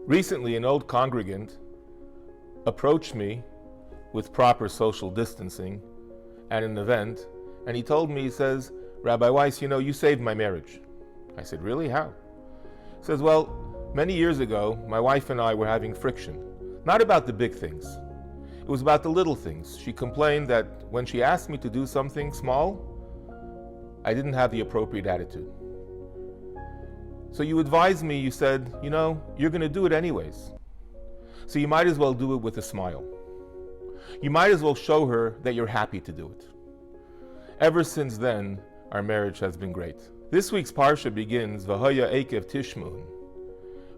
Recently, an old congregant approached me with proper social distancing at an event, and he told me, he says, "Rabbi Weiss, you saved my marriage." I said, "Really? How?" He says, "Well, many years ago, my wife and I were having friction. Not about the big things. It was about the little things. She complained that when she asked me to do something small, I didn't have the appropriate attitude. So you advised me, you said, you're going to do it anyways. So you might as well do it with a smile. You might as well show her that you're happy to do it." Ever since then, our marriage has been great. This week's Parsha begins, V'hoya Eikev Tishmun.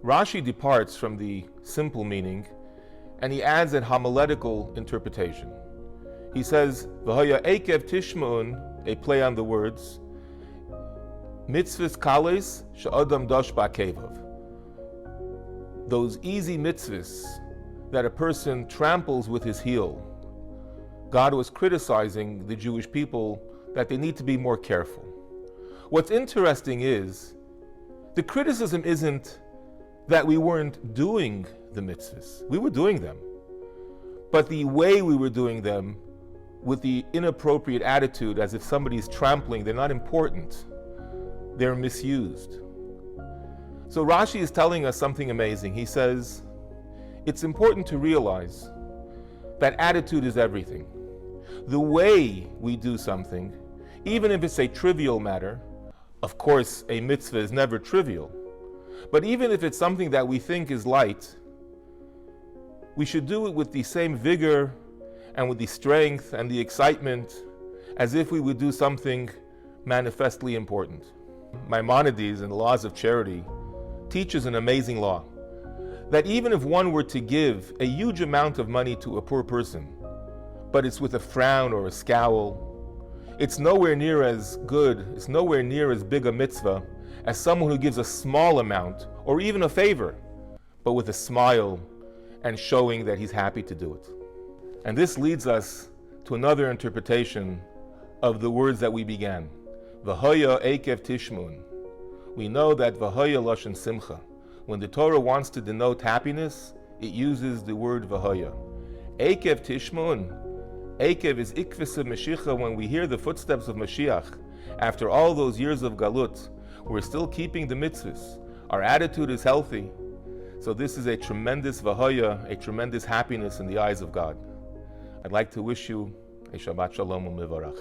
Rashi departs from the simple meaning, and he adds a homiletical interpretation. He says, V'hoya Eikev Tishmun, a play on the words, mitzvahs kales she'adam dosh ba'kevav. Those easy mitzvahs that a person tramples with his heel. God was criticizing the Jewish people that they need to be more careful. What's interesting is, the criticism isn't that we weren't doing the mitzvahs. We were doing them. But the way we were doing them, with the inappropriate attitude, as if somebody's trampling, they're not important. They're misused. So Rashi is telling us something amazing. He says, it's important to realize that attitude is everything. The way we do something, even if it's a trivial matter, of course a mitzvah is never trivial, but even if it's something that we think is light, we should do it with the same vigor and with the strength and the excitement as if we would do something manifestly important. Maimonides in the Laws of Charity teaches an amazing law, that even if one were to give a huge amount of money to a poor person, but it's with a frown or a scowl, it's nowhere near as good, it's nowhere near as big a mitzvah as someone who gives a small amount or even a favor, but with a smile and showing that he's happy to do it. And this leads us to another interpretation of the words that we began. V'hoya Eikev Tishmun. We know that V'hoya Lashon Simcha. When the Torah wants to denote happiness, it uses the word V'hoya. Eikev Tishmun. Eikev is Ikvis of Mashiach. When we hear the footsteps of Mashiach, after all those years of Galut, we're still keeping the mitzvahs. Our attitude is healthy. So this is a tremendous V'hoya, a tremendous happiness in the eyes of God. I'd like to wish you a Shabbat Shalom u'Mevarach.